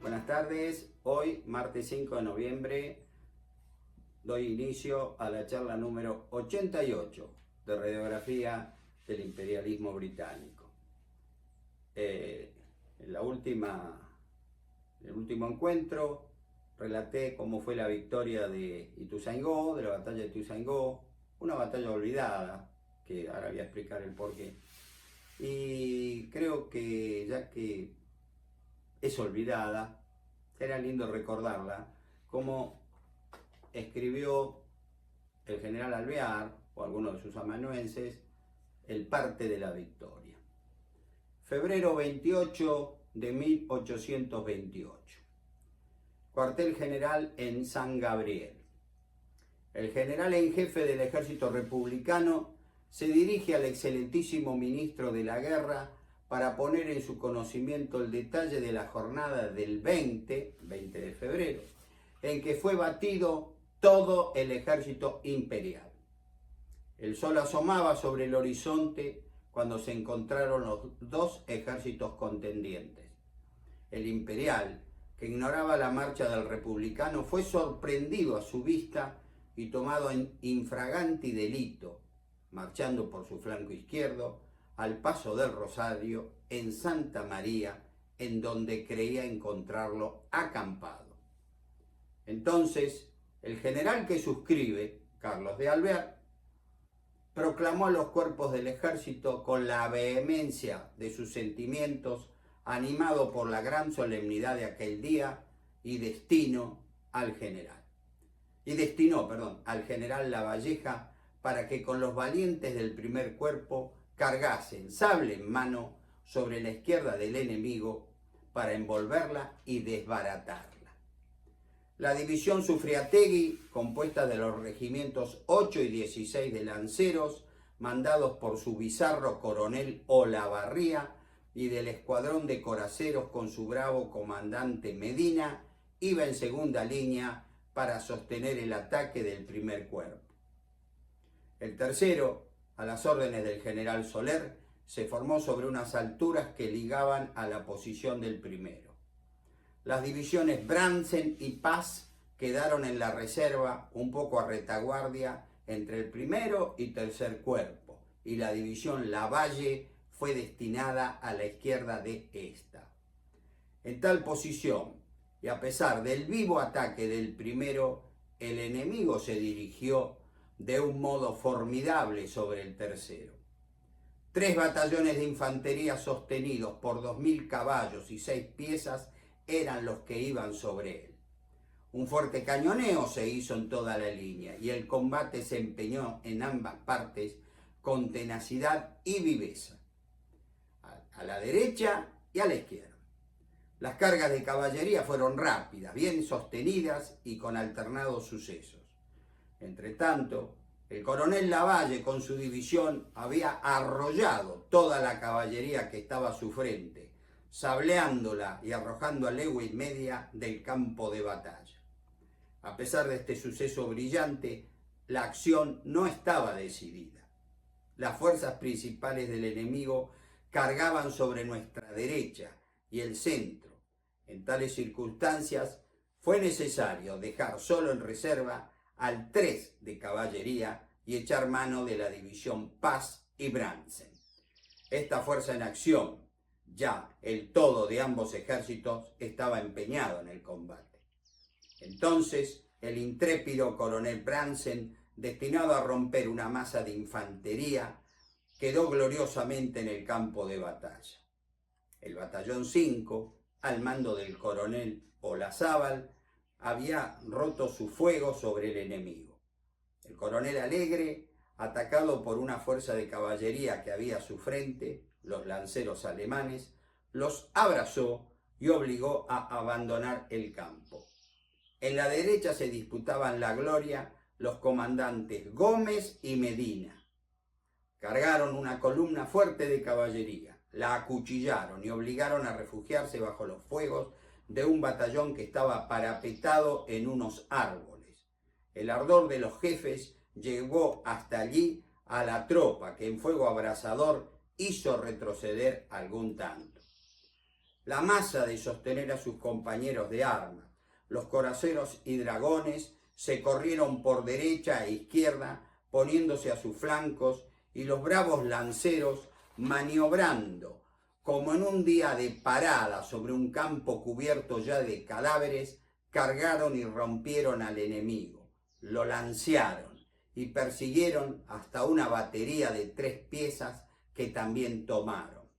Buenas tardes, hoy martes 5 de noviembre doy inicio a la charla número 88 de radiografía del imperialismo británico. En el último encuentro relaté cómo fue la victoria de Ituzaingó, de la batalla de Ituzaingó, una batalla olvidada, que ahora voy a explicar el porqué. Y creo que ya que es olvidada, era lindo recordarla, como escribió el general Alvear o alguno de sus amanuenses el parte de la victoria. Febrero 28 de 1828. Cuartel general en San Gabriel. El general en jefe del ejército republicano se dirige al excelentísimo ministro de la guerra para poner en su conocimiento el detalle de la jornada del 20 de febrero, en que fue batido todo el ejército imperial. El sol asomaba sobre el horizonte cuando se encontraron los dos ejércitos contendientes. El imperial, que ignoraba la marcha del republicano, fue sorprendido a su vista y tomado en infraganti delito, marchando por su flanco izquierdo, al paso del Rosario, en Santa María, en donde creía encontrarlo acampado. Entonces, el general que suscribe, Carlos de Alvear, proclamó a los cuerpos del ejército con la vehemencia de sus sentimientos, animado por la gran solemnidad de aquel día, y destinó al general Lavalleja para que con los valientes del primer cuerpo cargasen sable en mano sobre la izquierda del enemigo para envolverla y desbaratarla. La división Sufriategui, compuesta de los regimientos 8 y 16 de lanceros, mandados por su bizarro coronel Olavarría, y del escuadrón de coraceros con su bravo comandante Medina, iba en segunda línea para sostener el ataque del primer cuerpo. El tercero, a las órdenes del general Soler, se formó sobre unas alturas que ligaban a la posición del primero. Las divisiones Brandsen y Paz quedaron en la reserva, un poco a retaguardia entre el primero y tercer cuerpo, y la división Lavalle fue destinada a la izquierda de esta. En tal posición, y a pesar del vivo ataque del primero, el enemigo se dirigió de un modo formidable sobre el tercero. 3 batallones de infantería sostenidos por 2000 caballos y 6 piezas eran los que iban sobre él. Un fuerte cañoneo se hizo en toda la línea y el combate se empeñó en ambas partes con tenacidad y viveza, a la derecha y a la izquierda. Las cargas de caballería fueron rápidas, bien sostenidas y con alternados sucesos. Entre tanto, el coronel Lavalle con su división había arrollado toda la caballería que estaba a su frente, sableándola y arrojando a legua y media del campo de batalla. A pesar de este suceso brillante, la acción no estaba decidida. Las fuerzas principales del enemigo cargaban sobre nuestra derecha y el centro. En tales circunstancias fue necesario dejar solo en reserva al 3 de caballería y echar mano de la división Paz y Brandsen. Esta fuerza en acción, ya el todo de ambos ejércitos estaba empeñado en el combate. Entonces, el intrépido coronel Brandsen, destinado a romper una masa de infantería, quedó gloriosamente en el campo de batalla. El batallón 5, al mando del coronel Olazábal, había roto su fuego sobre el enemigo. El coronel Alegre, atacado por una fuerza de caballería que había a su frente, los lanceros alemanes, los abrazó y obligó a abandonar el campo. En la derecha se disputaban la gloria los comandantes Gómez y Medina. Cargaron una columna fuerte de caballería, la acuchillaron y obligaron a refugiarse bajo los fuegos de un batallón que estaba parapetado en unos árboles. El ardor de los jefes llegó hasta allí a la tropa, que en fuego abrasador hizo retroceder algún tanto. la masa de sostener a sus compañeros de armas. Los coraceros y dragones se corrieron por derecha e izquierda, poniéndose a sus flancos, y los bravos lanceros, maniobrando como en un día de parada sobre un campo cubierto ya de cadáveres, cargaron y rompieron al enemigo, lo lancearon y persiguieron hasta una batería de 3 piezas que también tomaron.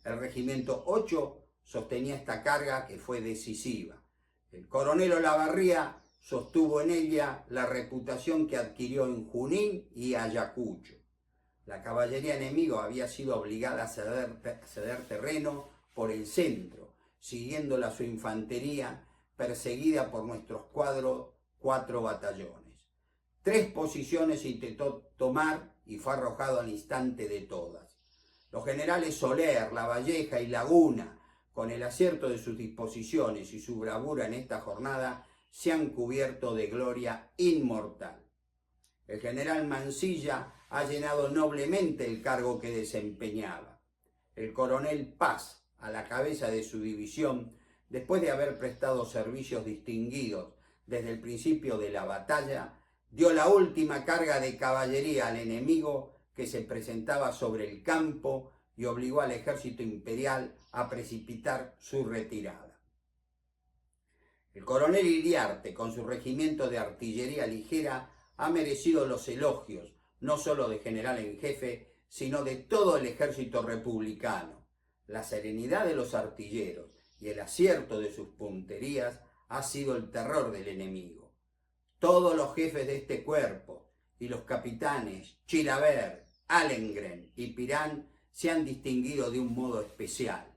El regimiento 8 sostenía esta carga que fue decisiva. El coronel Olavarría sostuvo en ella la reputación que adquirió en Junín y Ayacucho. La caballería enemiga había sido obligada a ceder terreno por el centro, siguiéndola su infantería, perseguida por nuestros 4 batallones. 3 posiciones intentó tomar y fue arrojado al instante de todas. Los generales Soler, Lavalleja y Laguna, con el acierto de sus disposiciones y su bravura en esta jornada, se han cubierto de gloria inmortal. El general Mansilla ha llenado noblemente el cargo que desempeñaba. El coronel Paz, a la cabeza de su división, después de haber prestado servicios distinguidos desde el principio de la batalla, dio la última carga de caballería al enemigo que se presentaba sobre el campo y obligó al ejército imperial a precipitar su retirada. El coronel Iriarte, con su regimiento de artillería ligera, ha merecido los elogios, no solo de general en jefe, sino de todo el ejército republicano. La serenidad de los artilleros y el acierto de sus punterías ha sido el terror del enemigo. Todos los jefes de este cuerpo y los capitanes Chilavert, Alengren y Pirán se han distinguido de un modo especial.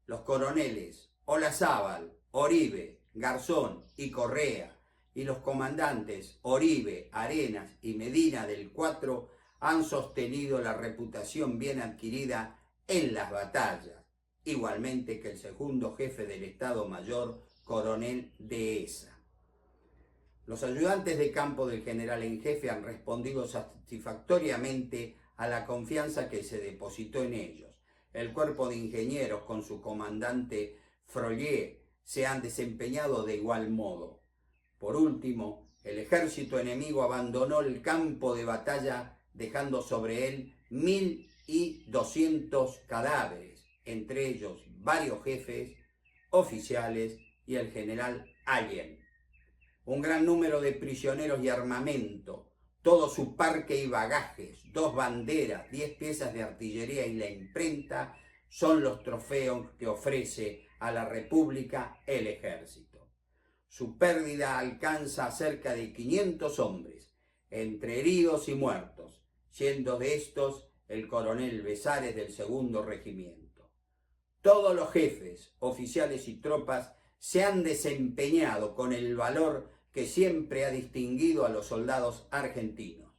Los coroneles Olazábal, Oribe, Garzón y Correa y los comandantes Oribe, Arenas y Medina del 4 han sostenido la reputación bien adquirida en las batallas, igualmente que el segundo jefe del Estado Mayor, coronel Dehesa. Los ayudantes de campo del general en jefe han respondido satisfactoriamente a la confianza que se depositó en ellos. El cuerpo de ingenieros con su comandante Frollier se han desempeñado de igual modo. Por último, el ejército enemigo abandonó el campo de batalla dejando sobre él 1.200 cadáveres, entre ellos varios jefes, oficiales y el general Allen. Un gran número de prisioneros y armamento, todo su parque y bagajes, 2 banderas, 10 piezas de artillería y la imprenta son los trofeos que ofrece a la República el ejército. Su pérdida alcanza a cerca de 500 hombres, entre heridos y muertos, siendo de estos el coronel Besares del 2º regimiento. Todos los jefes, oficiales y tropas se han desempeñado con el valor que siempre ha distinguido a los soldados argentinos.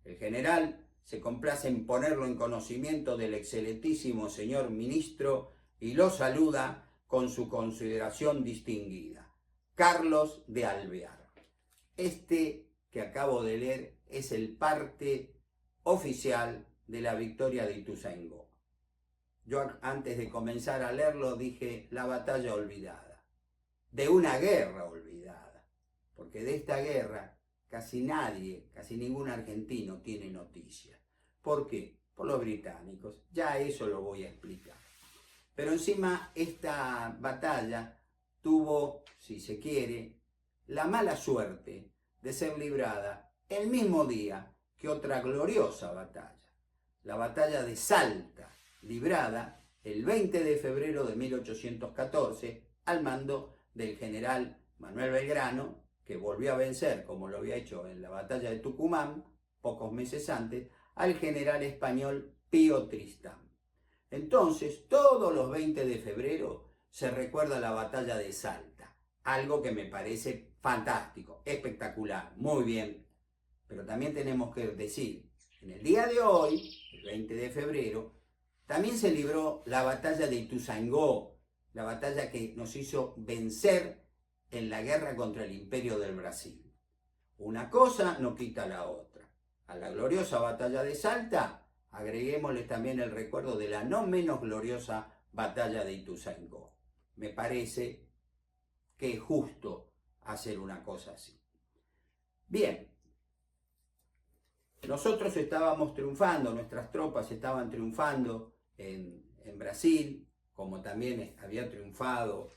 El general se complace en ponerlo en conocimiento del excelentísimo señor ministro y lo saluda con su consideración distinguida. Carlos de Alvear. Este que acabo de leer es el parte oficial de la victoria de Ituzaingó. Yo antes de comenzar a leerlo dije la batalla olvidada, de una guerra olvidada, porque de esta guerra casi nadie, casi ningún argentino tiene noticia. ¿Por qué? Por los británicos, ya eso lo voy a explicar. Pero encima esta batalla tuvo, si se quiere, la mala suerte de ser librada el mismo día que otra gloriosa batalla, la batalla de Salta, librada el 20 de febrero de 1814 al mando del general Manuel Belgrano, que volvió a vencer, como lo había hecho en la batalla de Tucumán, pocos meses antes, al general español Pío Tristán. Entonces, todos los 20 de febrero se recuerda la batalla de Salta, algo que me parece fantástico, espectacular, muy bien. Pero también tenemos que decir, en el día de hoy, el 20 de febrero, también se libró la batalla de Ituzaingó, la batalla que nos hizo vencer en la guerra contra el Imperio del Brasil. Una cosa no quita la otra. A la gloriosa batalla de Salta, agreguémosle también el recuerdo de la no menos gloriosa batalla de Ituzaingó. me parece que es justo hacer una cosa así. Bien, nosotros estábamos triunfando, nuestras tropas estaban triunfando en Brasil, como también había triunfado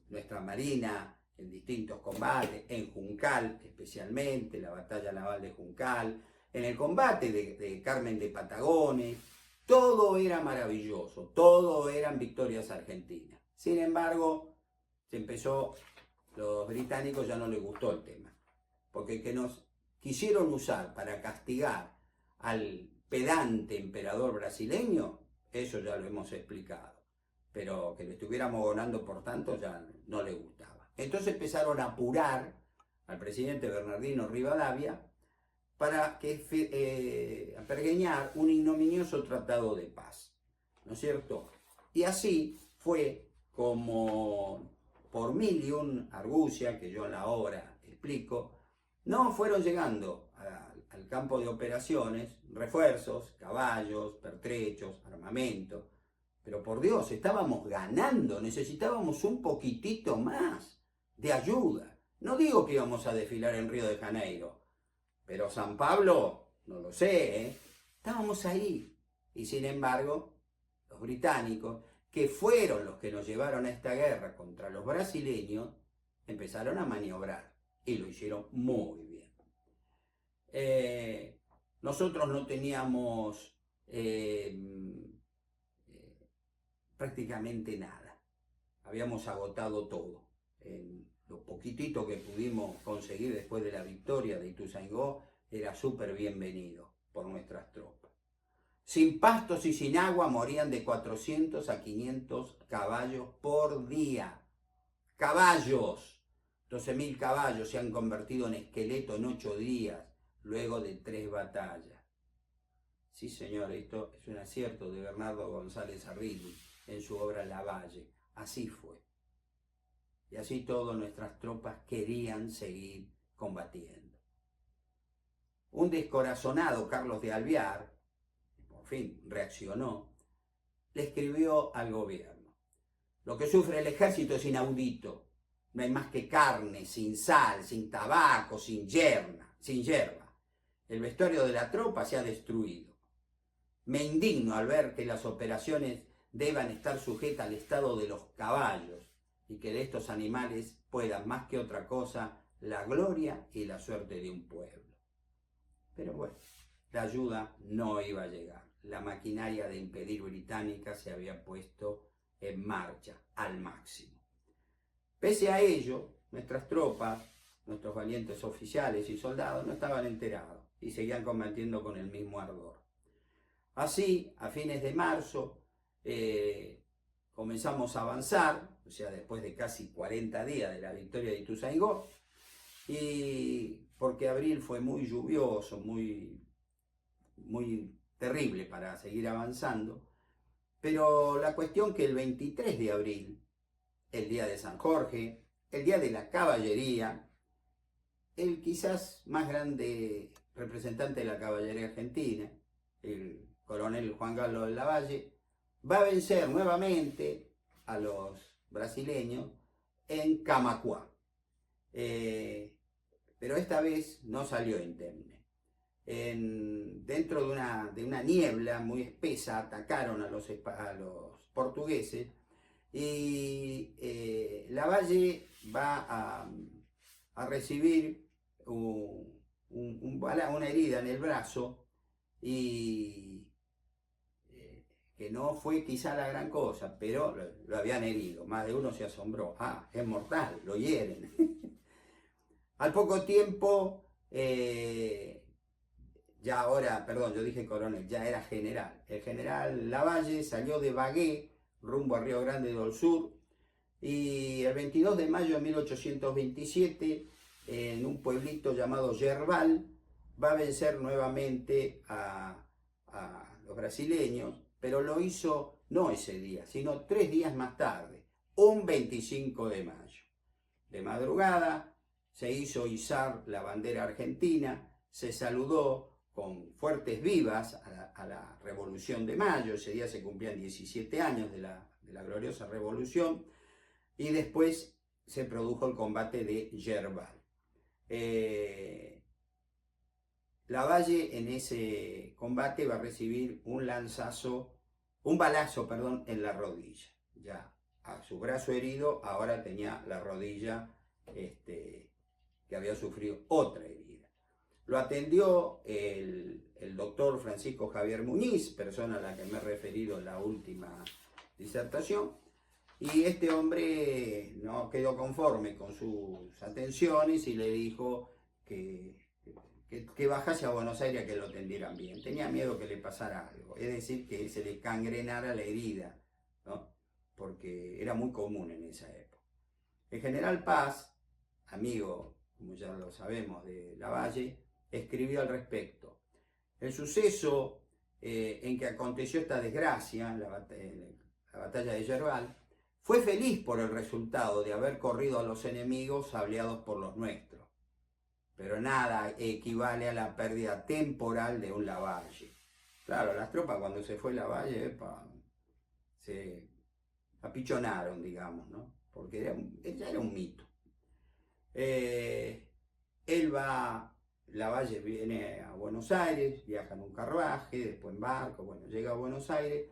nuestra marina en distintos combates, en Juncal especialmente, la batalla naval de Juncal, en el combate de Carmen de Patagones. Todo era maravilloso, todo eran victorias argentinas. Sin embargo, los británicos ya no les gustó el tema, porque que nos quisieron usar para castigar al pedante emperador brasileño, eso ya lo hemos explicado, pero que le estuviéramos ganando por tanto ya no le gustaba. Entonces empezaron a apurar al presidente Bernardino Rivadavia para apergeñar un ignominioso tratado de paz, ¿no es cierto? Y así fue como, por mil y un argucia, que yo en la obra explico, no fueron llegando al campo de operaciones refuerzos, caballos, pertrechos, armamento, pero por Dios, estábamos ganando, necesitábamos un poquitito más de ayuda. No digo que íbamos a desfilar en Río de Janeiro, pero San Pablo, no lo sé, estábamos ahí. Y sin embargo, los británicos, que fueron los que nos llevaron a esta guerra contra los brasileños, empezaron a maniobrar y lo hicieron muy bien. Nosotros no teníamos prácticamente nada. Habíamos agotado todo. Lo poquitito que pudimos conseguir después de la victoria de Ituzaingó era súper bienvenido por nuestras tropas. Sin pastos y sin agua morían de 400 a 500 caballos por día. ¡Caballos! 12.000 caballos se han convertido en esqueleto en 8 días, luego de 3 batallas. Sí, señor, esto es un acierto de Bernardo González Arrilli en su obra Lavalle. Así fue. Y así todas nuestras tropas querían seguir combatiendo. Un descorazonado Carlos de Alvear, por fin reaccionó, le escribió al gobierno: lo que sufre el ejército es inaudito. No hay más que carne, sin sal, sin tabaco, sin hierba. El vestuario de la tropa se ha destruido. Me indigno al ver que las operaciones deban estar sujetas al estado de los caballos y que de estos animales puedan más que otra cosa la gloria y la suerte de un pueblo. Pero bueno, la ayuda no iba a llegar. La maquinaria de impedir británica se había puesto en marcha al máximo. Pese a ello, nuestras tropas, nuestros valientes oficiales y soldados no estaban enterados y seguían combatiendo con el mismo ardor. Así, a fines de marzo, comenzamos a avanzar, o sea, después de casi 40 días de la victoria de Ituzaingó, y porque abril fue muy lluvioso, muy terrible para seguir avanzando, pero la cuestión que el 23 de abril, el día de San Jorge, el día de la caballería, el quizás más grande representante de la caballería argentina, el coronel Juan Carlos de Lavalle, va a vencer nuevamente a los brasileños en Camacuá. Pero esta vez no salió indemne. Dentro de una niebla muy espesa atacaron a los portugueses y Lavalle va a recibir una herida en el brazo y que no fue quizá la gran cosa, pero lo habían herido. Más de uno se asombró. Ah, es mortal, lo hieren. Al poco tiempo, ya ahora, perdón, yo dije coronel, ya era general. El general Lavalle salió de Bagué, rumbo a Río Grande do Sur, y el 22 de mayo de 1827, en un pueblito llamado Yerbal, va a vencer nuevamente a los brasileños, pero lo hizo no ese día, sino 3 días más tarde, un 25 de mayo. De madrugada se hizo izar la bandera argentina, se saludó con fuertes vivas a la Revolución de Mayo. Ese día se cumplían 17 años de la gloriosa revolución, y después se produjo el combate de Yerbal. Lavalle en ese combate va a recibir un balazo, en la rodilla. Ya a su brazo herido ahora tenía la rodilla que había sufrido otra herida. Lo atendió el doctor Francisco Javier Muñiz, persona a la que me he referido en la última disertación, y este hombre no quedó conforme con sus atenciones y le dijo que bajase a Buenos Aires a que lo atendieran bien. Tenía miedo que le pasara algo, es decir, que se le cangrenara la herida, ¿no? Porque era muy común en esa época. El general Paz, amigo, como ya lo sabemos, de Lavalle, escribió al respecto. El suceso en que aconteció esta desgracia, la batalla de Yerbal, fue feliz por el resultado de haber corrido a los enemigos sableados por los nuestros. Pero nada equivale a la pérdida temporal de un Lavalle. Claro, las tropas cuando se fue Lavalle, se apichonaron, digamos, ¿no? Porque ya era un mito. Lavalle viene a Buenos Aires, viaja en un carruaje, después en barco, bueno, llega a Buenos Aires,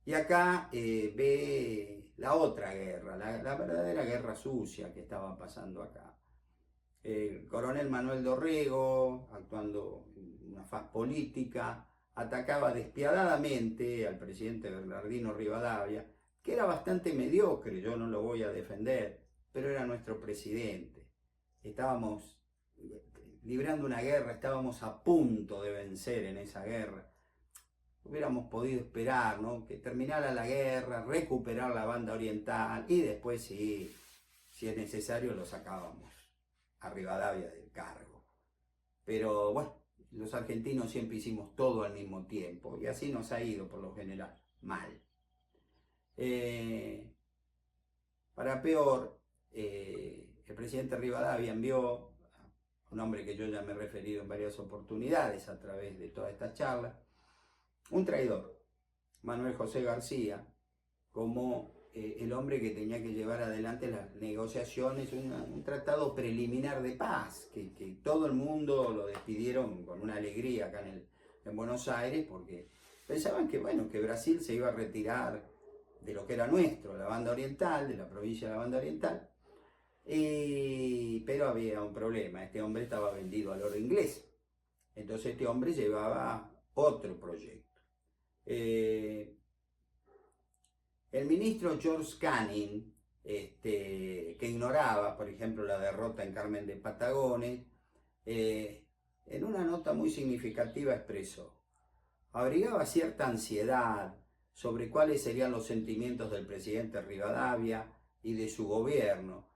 y acá ve la otra guerra, la verdadera guerra sucia que estaba pasando acá. El coronel Manuel Dorrego, actuando en una faz política, atacaba despiadadamente al presidente Bernardino Rivadavia, que era bastante mediocre, yo no lo voy a defender, pero era nuestro presidente. Estábamos librando una guerra, estábamos a punto de vencer en esa guerra. Hubiéramos podido esperar, ¿no?, que terminara la guerra, recuperar la banda oriental y después, si es necesario, lo sacábamos a Rivadavia del cargo. Pero bueno, los argentinos siempre hicimos todo al mismo tiempo y así nos ha ido por lo general mal. Para peor, el presidente Rivadavia envió a un hombre que yo ya me he referido en varias oportunidades a través de todas estas charlas, un traidor, Manuel José García, como el hombre que tenía que llevar adelante las negociaciones, un tratado preliminar de paz, que todo el mundo lo despidieron con una alegría acá en Buenos Aires, porque pensaban que Brasil se iba a retirar de lo que era nuestro, la banda oriental, de la provincia de la banda oriental, pero había un problema, este hombre estaba vendido al oro inglés, entonces este hombre llevaba otro proyecto. El ministro George Canning, que ignoraba, por ejemplo, la derrota en Carmen de Patagones, en una nota muy significativa expresó: abrigaba cierta ansiedad sobre cuáles serían los sentimientos del presidente Rivadavia y de su gobierno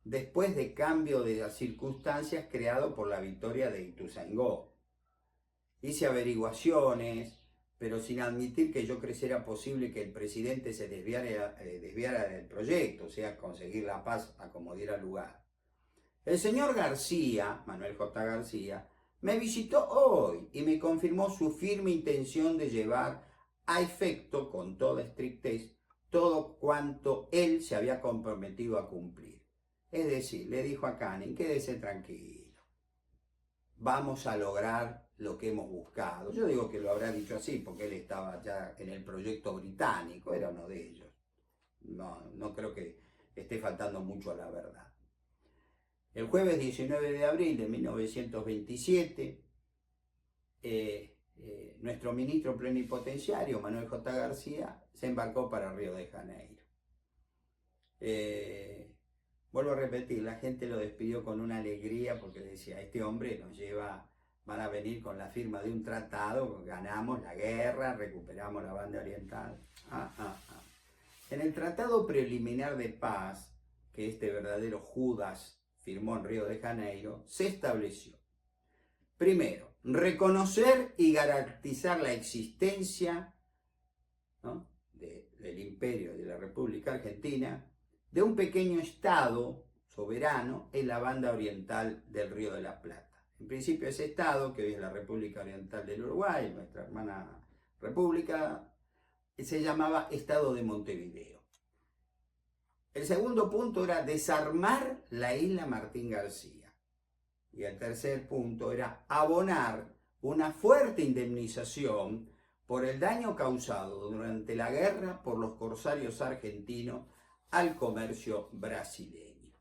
después de cambio de las circunstancias creado por la victoria de Ituzaingó. Hice averiguaciones, pero sin admitir que yo creyera posible que el presidente se desviara del proyecto, o sea, conseguir la paz a como diera lugar. El señor García, Manuel J. García, me visitó hoy y me confirmó su firme intención de llevar a efecto con toda estrictez todo cuanto él se había comprometido a cumplir. Es decir, le dijo a Canning: quédese tranquilo, vamos a lograr lo que hemos buscado. Yo digo que lo habrá dicho así porque él estaba ya en el proyecto británico, era uno de ellos. No creo que esté faltando mucho a la verdad. El jueves 19 de abril de 1927, nuestro ministro plenipotenciario, Manuel J. García, se embarcó para Río de Janeiro. Vuelvo a repetir, la gente lo despidió con una alegría porque decía: este hombre nos lleva, van a venir con la firma de un tratado, ganamos la guerra, recuperamos la banda oriental. En el tratado preliminar de paz, que este verdadero Judas firmó en Río de Janeiro, se estableció: primero, reconocer y garantizar la existencia, ¿no?, del imperio de la República Argentina, de un pequeño estado soberano en la banda oriental del Río de la Plata. En principio, ese estado, que hoy es la República Oriental del Uruguay, nuestra hermana república, se llamaba Estado de Montevideo. El segundo punto era desarmar la isla Martín García. Y el tercer punto era abonar una fuerte indemnización por el daño causado durante la guerra por los corsarios argentinos al comercio brasileño.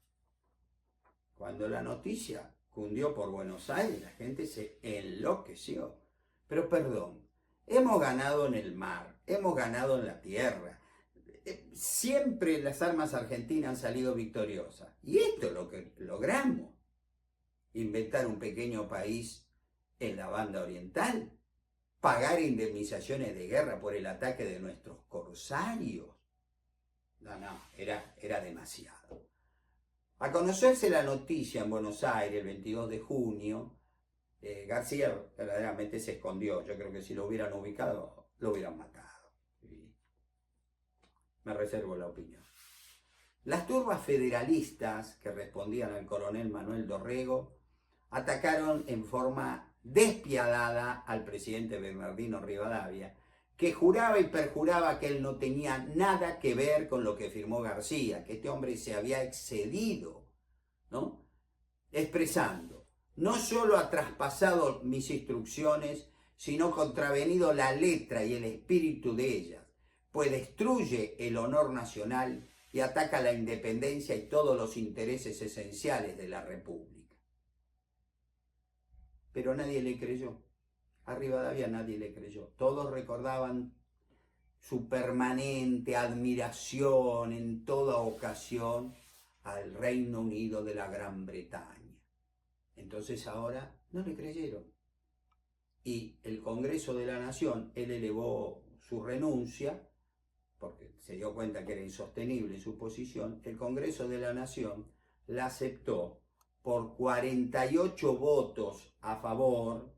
Cuando la noticia cundió por Buenos Aires, la gente se enloqueció. Pero perdón, hemos ganado en el mar, hemos ganado en la tierra. Siempre las armas argentinas han salido victoriosas. Y esto es lo que logramos. Inventar un pequeño país en la banda oriental. Pagar indemnizaciones de guerra por el ataque de nuestros corsarios. No, era demasiado. A conocerse la noticia en Buenos Aires el 22 de junio, García verdaderamente se escondió. Yo creo que si lo hubieran ubicado, lo hubieran matado. Me reservo la opinión. Las turbas federalistas que respondían al coronel Manuel Dorrego atacaron en forma despiadada al presidente Bernardino Rivadavia, que juraba y perjuraba que él no tenía nada que ver con lo que firmó García, que este hombre se había excedido, ¿no? Expresando, no solo ha traspasado mis instrucciones, sino contravenido la letra y el espíritu de ellas, pues destruye el honor nacional y ataca la independencia y todos los intereses esenciales de la República. Pero nadie le creyó. A Rivadavia nadie le creyó. Todos recordaban su permanente admiración en toda ocasión al Reino Unido de la Gran Bretaña. Entonces ahora no le creyeron. Y el Congreso de la Nación, él elevó su renuncia, porque se dio cuenta que era insostenible su posición. El Congreso de la Nación la aceptó por 48 votos a favor,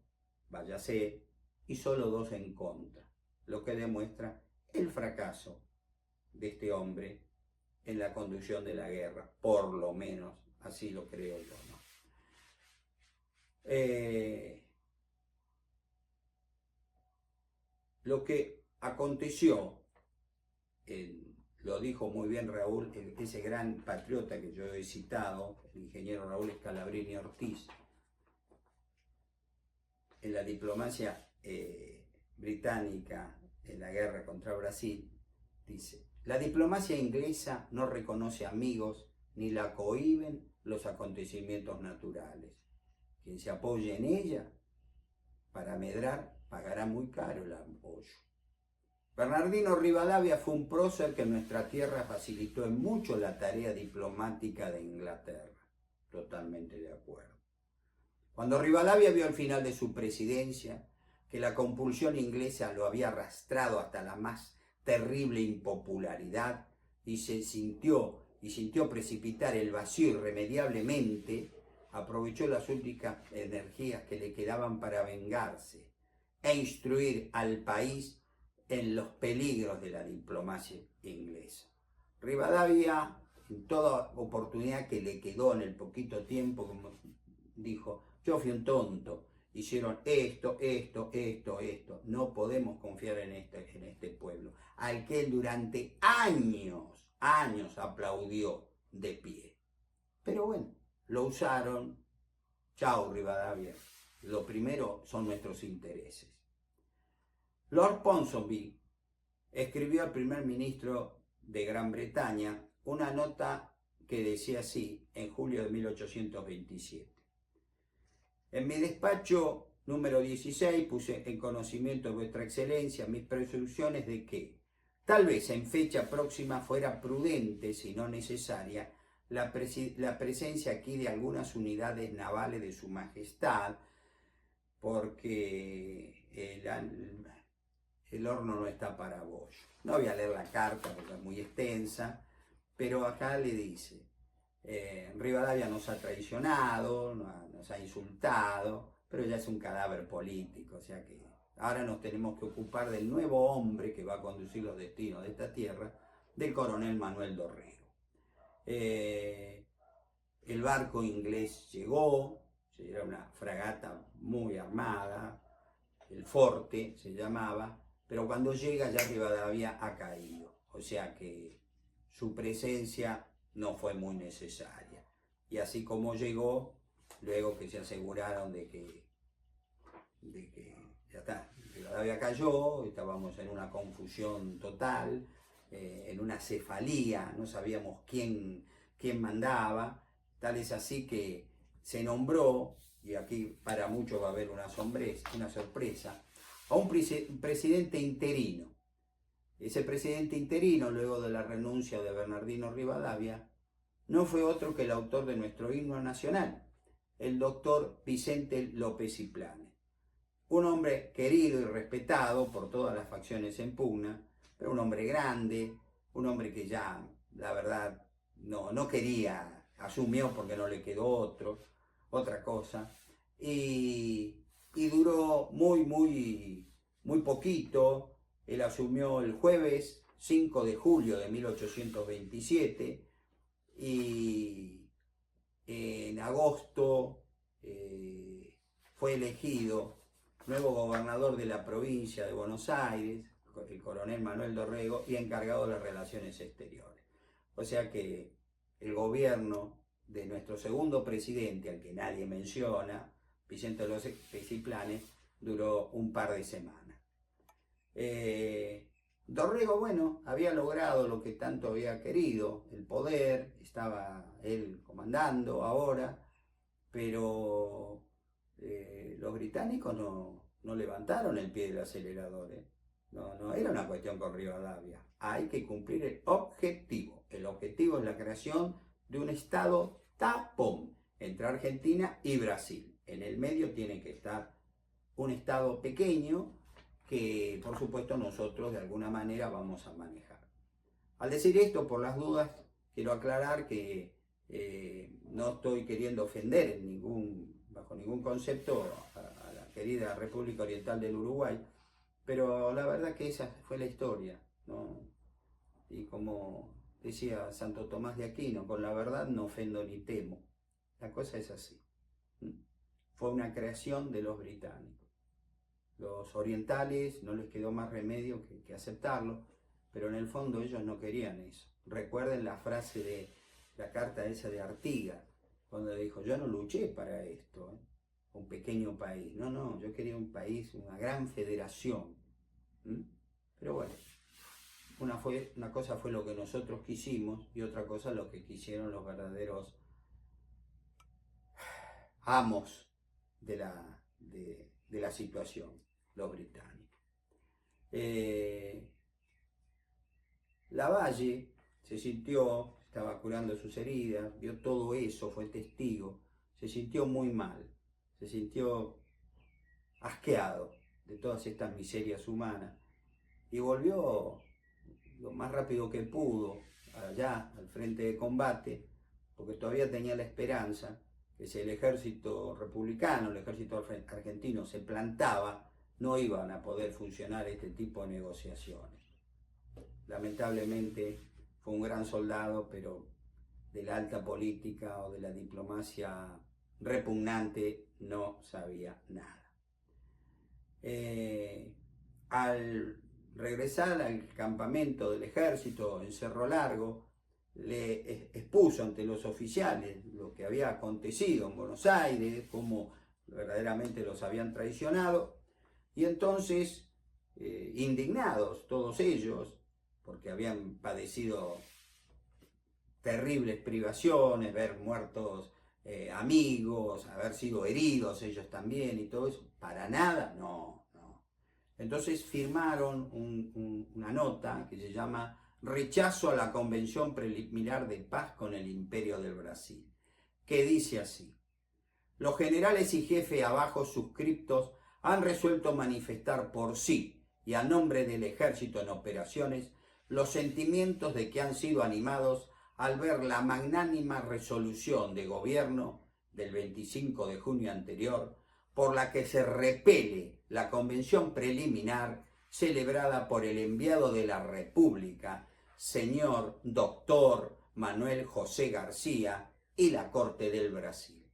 váyase, y solo 2 en contra, lo que demuestra el fracaso de este hombre en la conducción de la guerra, por lo menos así lo creo yo, ¿no? Lo que aconteció, lo dijo muy bien Raúl, ese gran patriota que yo he citado, el ingeniero Raúl Scalabrini Ortiz, en la diplomacia británica en la guerra contra Brasil, dice: la diplomacia inglesa no reconoce amigos ni la cohíben los acontecimientos naturales. Quien se apoye en ella para medrar pagará muy caro el apoyo. Bernardino Rivadavia fue un prócer que en nuestra tierra facilitó en mucho la tarea diplomática de Inglaterra. Totalmente de acuerdo. Cuando Rivadavia vio al final de su presidencia que la compulsión inglesa lo había arrastrado hasta la más terrible impopularidad y sintió precipitar el vacío irremediablemente, aprovechó las únicas energías que le quedaban para vengarse e instruir al país en los peligros de la diplomacia inglesa. Rivadavia, en toda oportunidad que le quedó en el poquito tiempo, como dijo: yo fui un tonto, hicieron esto, no podemos confiar en este pueblo, al que él durante años aplaudió de pie. Pero bueno, lo usaron. Chao, Rivadavia. Lo primero son nuestros intereses. Lord Ponsonby escribió al primer ministro de Gran Bretaña una nota que decía así, en julio de 1827. En mi despacho número 16 puse en conocimiento de vuestra excelencia mis presunciones de que, tal vez en fecha próxima, fuera prudente, si no necesaria, la presencia aquí de algunas unidades navales de su majestad, porque el horno no está para bollo. No voy a leer la carta porque es muy extensa, pero acá le dice: Rivadavia nos ha traicionado, nos ha insultado, pero ya es un cadáver político, o sea que ahora nos tenemos que ocupar del nuevo hombre que va a conducir los destinos de esta tierra, del coronel Manuel Dorrego. El barco inglés llegó, era una fragata muy armada, el Forte se llamaba, pero cuando llega ya Rivadavia ha caído, o sea que su presencia no fue muy necesaria. Y así como llegó, luego que se aseguraron de que ya está, Rivadavia cayó, estábamos en una confusión total, en una cefalía, no sabíamos quién mandaba, tal es así que se nombró, y aquí para muchos va a haber una sorpresa, a un presidente interino. Ese presidente interino, luego de la renuncia de Bernardino Rivadavia, no fue otro que el autor de nuestro himno nacional, el doctor Vicente López y Planes. Un hombre querido y respetado por todas las facciones en pugna, pero un hombre grande, un hombre que ya, la verdad, no quería, asumió porque no le quedó otra cosa, y duró muy poquito. Él asumió el jueves 5 de julio de 1827 y en agosto fue elegido nuevo gobernador de la provincia de Buenos Aires, el coronel Manuel Dorrego, y encargado de las relaciones exteriores. O sea que el gobierno de nuestro segundo presidente, al que nadie menciona, Vicente López y Planes, duró un par de semanas. Dorrego, bueno, había logrado lo que tanto había querido, el poder, estaba él comandando ahora, pero los británicos no levantaron el pie del acelerador. No era una cuestión con Rivadavia. Hay que cumplir el objetivo. El objetivo es la creación de un estado tapón entre Argentina y Brasil. En el medio tiene que estar un estado pequeño que, por supuesto, nosotros de alguna manera vamos a manejar. Al decir esto, por las dudas, quiero aclarar que no estoy queriendo ofender bajo ningún concepto a la querida República Oriental del Uruguay, pero la verdad que esa fue la historia, ¿no? Y como decía Santo Tomás de Aquino, con la verdad no ofendo ni temo. La cosa es así. Fue una creación de los británicos. Los orientales no les quedó más remedio que aceptarlo, pero en el fondo ellos no querían eso. Recuerden la frase de la carta esa de Artigas, cuando dijo: yo no luché para esto, un pequeño país. No, yo quería un país, una gran federación. Pero bueno, una cosa fue lo que nosotros quisimos y otra cosa lo que quisieron los verdaderos amos de la situación, los británicos. Lavalle se sintió, estaba curando sus heridas, vio todo eso, fue testigo, se sintió muy mal, se sintió asqueado de todas estas miserias humanas y volvió lo más rápido que pudo allá al frente de combate, porque todavía tenía la esperanza que si el ejército republicano, el ejército argentino se plantaba, no iban a poder funcionar este tipo de negociaciones. Lamentablemente fue un gran soldado, pero de la alta política o de la diplomacia repugnante no sabía nada. Al regresar al campamento del ejército en Cerro Largo, le expuso ante los oficiales lo que había acontecido en Buenos Aires, cómo verdaderamente los habían traicionado, y entonces, indignados todos ellos, porque habían padecido terribles privaciones, ver muertos amigos, haber sido heridos ellos también y todo eso, para nada, no. Entonces firmaron una nota que se llama Rechazo a la Convención Preliminar de Paz con el Imperio del Brasil, que dice así: los generales y jefes abajo suscriptos han resuelto manifestar por sí y a nombre del ejército en operaciones los sentimientos de que han sido animados al ver la magnánima resolución de gobierno del 25 de junio anterior, por la que se repele la convención preliminar celebrada por el enviado de la República, señor doctor Manuel José García, y la Corte del Brasil.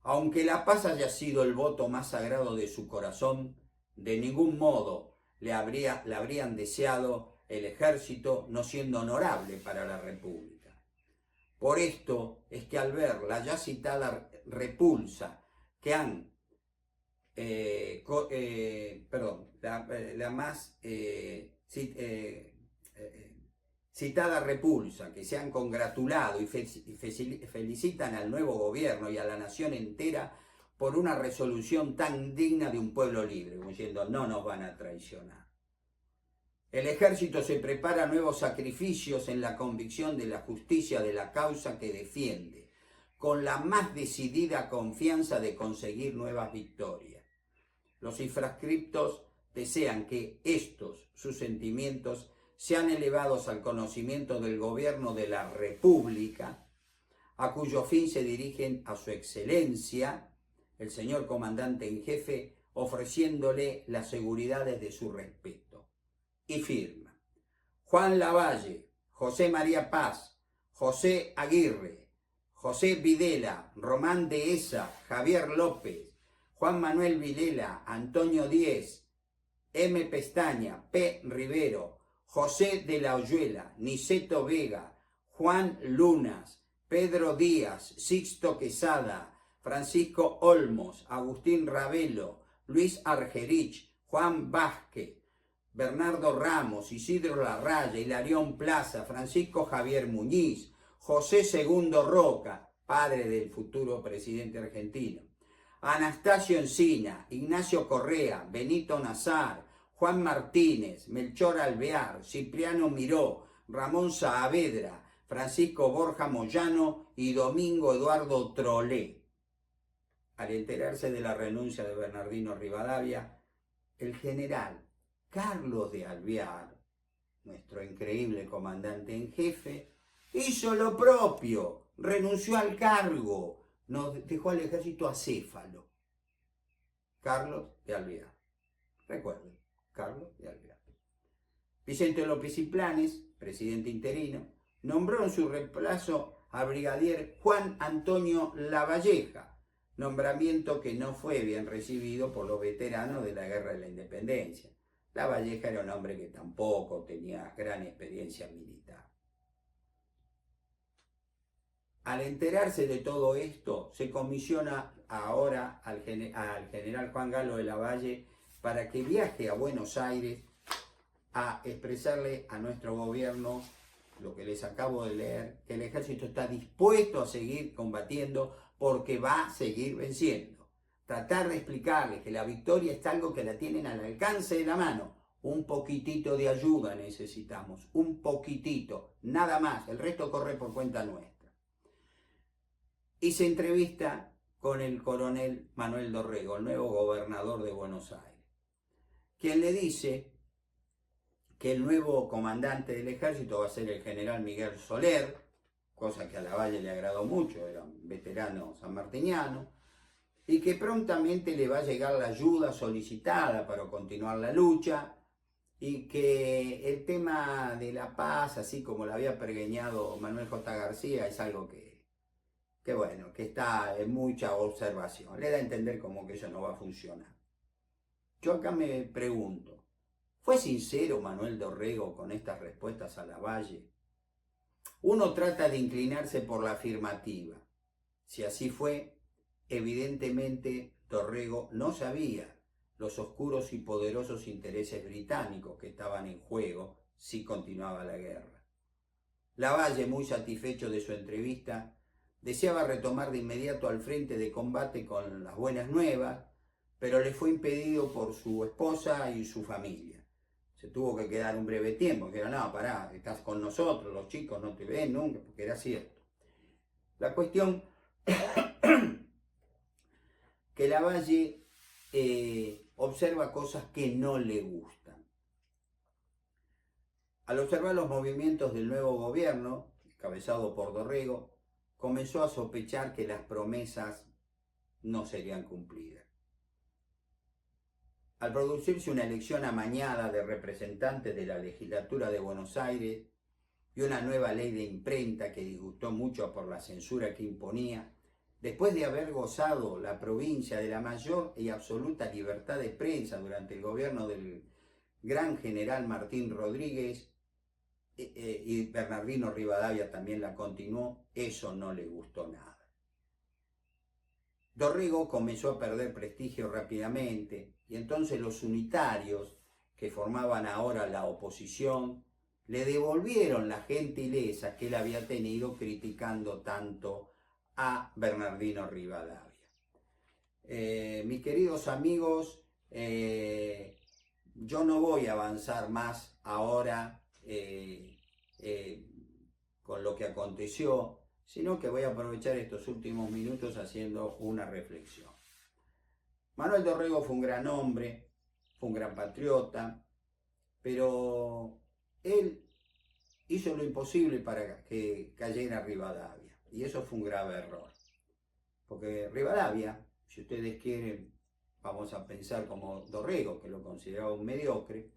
Aunque la paz haya sido el voto más sagrado de su corazón, de ningún modo le habrían deseado el ejército, no siendo honorable para la República. Por esto es que al ver la ya citada repulsa que han, la más citada repulsa, que se han congratulado y felicitan al nuevo gobierno y a la nación entera por una resolución tan digna de un pueblo libre, como diciendo, no nos van a traicionar. El ejército se prepara a nuevos sacrificios en la convicción de la justicia de la causa que defiende, con la más decidida confianza de conseguir nuevas victorias. Los infrascriptos desean que estos, sus sentimientos, sean elevados al conocimiento del gobierno de la República, a cuyo fin se dirigen a su excelencia, el señor comandante en jefe, ofreciéndole las seguridades de su respeto. Y firma: Juan Lavalle, José María Paz, José Aguirre, José Videla, Román Dehesa, Javier López, Juan Manuel Vilela, Antonio Díez, M. Pestaña, P. Rivero, José de la Oyuela, Niceto Vega, Juan Lunas, Pedro Díaz, Sixto Quesada, Francisco Olmos, Agustín Ravelo, Luis Argerich, Juan Vázquez, Bernardo Ramos, Isidro Larraya, Hilarión Plaza, Francisco Javier Muñiz, José Segundo Roca, padre del futuro presidente argentino, Anastasio Encina, Ignacio Correa, Benito Nazar, Juan Martínez, Melchor Alvear, Cipriano Miró, Ramón Saavedra, Francisco Borja Moyano y Domingo Eduardo Trolé. Al enterarse de la renuncia de Bernardino Rivadavia, el general Carlos de Alvear, nuestro increíble comandante en jefe, hizo lo propio, renunció al cargo, nos dejó al ejército acéfalo. Carlos de Alvear. Recuerden, Carlos de Alvear. Vicente López y Planes, presidente interino, nombró en su reemplazo al brigadier Juan Antonio Lavalleja, nombramiento que no fue bien recibido por los veteranos de la Guerra de la Independencia. Lavalleja era un hombre que tampoco tenía gran experiencia militar. Al enterarse de todo esto, se comisiona ahora al general Juan Galo de Lavalle para que viaje a Buenos Aires a expresarle a nuestro gobierno lo que les acabo de leer, que el ejército está dispuesto a seguir combatiendo porque va a seguir venciendo. Tratar de explicarles que la victoria es algo que la tienen al alcance de la mano. Un poquitito de ayuda necesitamos, un poquitito, nada más, el resto corre por cuenta nuestra. Y se entrevista con el coronel Manuel Dorrego, el nuevo gobernador de Buenos Aires, quien le dice que el nuevo comandante del ejército va a ser el general Miguel Soler, cosa que a Lavalle le agradó mucho, era un veterano sanmartiniano, y que prontamente le va a llegar la ayuda solicitada para continuar la lucha, y que el tema de la paz, así como lo había pergeñado Manuel J. García, es algo que bueno, que está en mucha observación. Le da a entender como que eso no va a funcionar. Yo acá me pregunto, ¿fue sincero Manuel Dorrego con estas respuestas a Lavalle? Uno trata de inclinarse por la afirmativa. Si así fue, evidentemente Dorrego no sabía los oscuros y poderosos intereses británicos que estaban en juego si continuaba la guerra. Lavalle, muy satisfecho de su entrevista, deseaba retomar de inmediato al frente de combate con las buenas nuevas, pero le fue impedido por su esposa y su familia. Se tuvo que quedar un breve tiempo, que era, no, pará, estás con nosotros, los chicos no te ven nunca, porque era cierto. La cuestión que Lavalle observa cosas que no le gustan. Al observar los movimientos del nuevo gobierno, encabezado por Dorrego, comenzó a sospechar que las promesas no serían cumplidas. Al producirse una elección amañada de representantes de la legislatura de Buenos Aires y una nueva ley de imprenta que disgustó mucho por la censura que imponía, después de haber gozado la provincia de la mayor y absoluta libertad de prensa durante el gobierno del gran general Martín Rodríguez y Bernardino Rivadavia también la continuó, eso no le gustó nada. Dorrego comenzó a perder prestigio rápidamente y entonces los unitarios, que formaban ahora la oposición, le devolvieron la gentileza que él había tenido criticando tanto a Bernardino Rivadavia. Mis queridos amigos, yo no voy a avanzar más ahora con lo que aconteció, sino que voy a aprovechar estos últimos minutos haciendo una reflexión. Manuel Dorrego fue un gran hombre, fue un gran patriota, pero él hizo lo imposible para que cayera Rivadavia, y eso fue un grave error. Porque Rivadavia, si ustedes quieren, vamos a pensar como Dorrego, que lo consideraba un mediocre,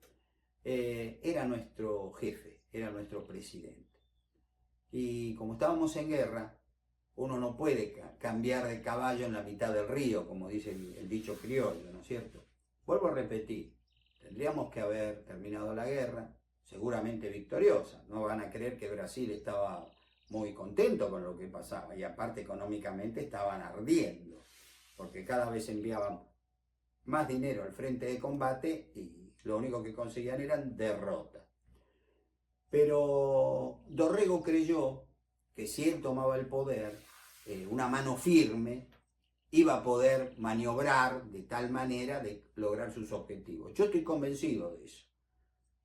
era nuestro jefe, era nuestro presidente. Y como estábamos en guerra, uno no puede cambiar de caballo en la mitad del río, como dice el dicho criollo, ¿no es cierto? Vuelvo a repetir, tendríamos que haber terminado la guerra, seguramente victoriosa. No van a creer que Brasil estaba muy contento con lo que pasaba, y aparte económicamente estaban ardiendo, porque cada vez enviaban más dinero al frente de combate y lo único que conseguían eran derrotas. Pero Dorrego creyó que si él tomaba el poder, una mano firme iba a poder maniobrar de tal manera de lograr sus objetivos. Yo estoy convencido de eso,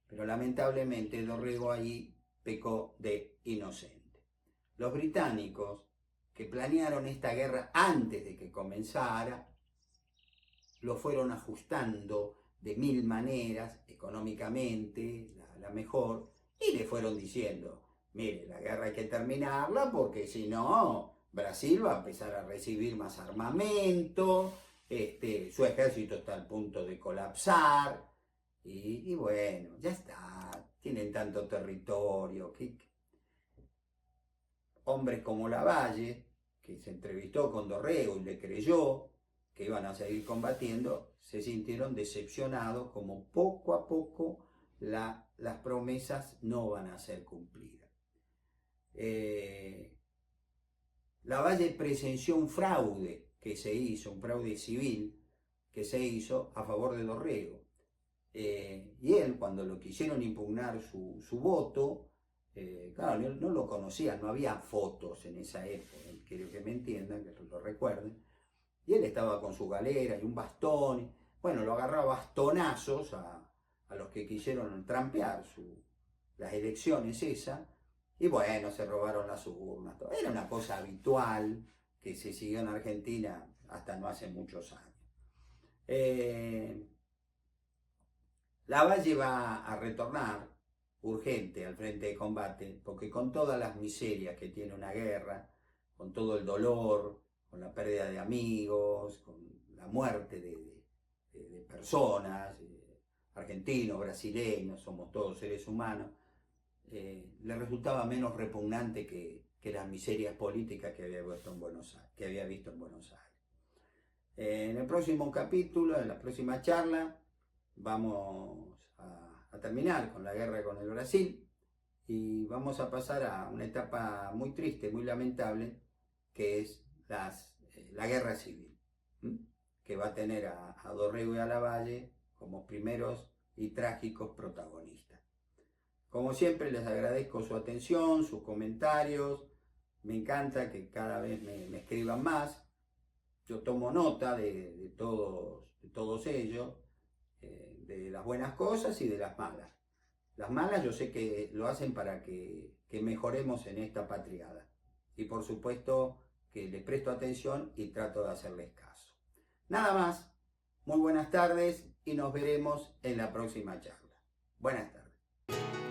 pero lamentablemente Dorrego ahí pecó de inocente. Los británicos, que planearon esta guerra antes de que comenzara, lo fueron ajustando de mil maneras, económicamente, la mejor, y le fueron diciendo, mire, la guerra hay que terminarla porque si no, Brasil va a empezar a recibir más armamento, su ejército está al punto de colapsar, y bueno, ya está, tienen tanto territorio. Hombres como Lavalle, que se entrevistó con Dorrego y le creyó que iban a seguir combatiendo, se sintieron decepcionados como poco a poco las promesas no van a ser cumplidas. Lavalle presenció un fraude que se hizo, un fraude civil que se hizo a favor de Dorrego. Y él, cuando lo quisieron impugnar su voto, claro, no lo conocían, no había fotos en esa época, quiero que me entiendan, que lo recuerden, y él estaba con su galera y un bastón, bueno, lo agarraba bastonazos a los que quisieron trampear las elecciones esas, y bueno, se robaron las urnas, todo. Era una cosa habitual que se siguió en Argentina hasta no hace muchos años. Lavalle va a retornar urgente al frente de combate, porque con todas las miserias que tiene una guerra, con todo el dolor, con la pérdida de amigos, con la muerte de personas, argentinos, brasileños, somos todos seres humanos, le resultaba menos repugnante que las miserias políticas que había visto en Buenos Aires. En el próximo capítulo, en la próxima charla, vamos a terminar con la guerra con el Brasil y vamos a pasar a una etapa muy triste, muy lamentable, que es la guerra civil, que va a tener a Dorrego y a Lavalle como primeros y trágicos protagonistas. Como siempre, les agradezco su atención, sus comentarios. Me encanta que cada vez me escriban más. Yo tomo nota de todos ellos, de las buenas cosas y de las malas. Las malas yo sé que lo hacen para que mejoremos en esta patriada. Y por supuesto que les presto atención y trato de hacerles caso. Nada más, muy buenas tardes y nos veremos en la próxima charla. Buenas tardes.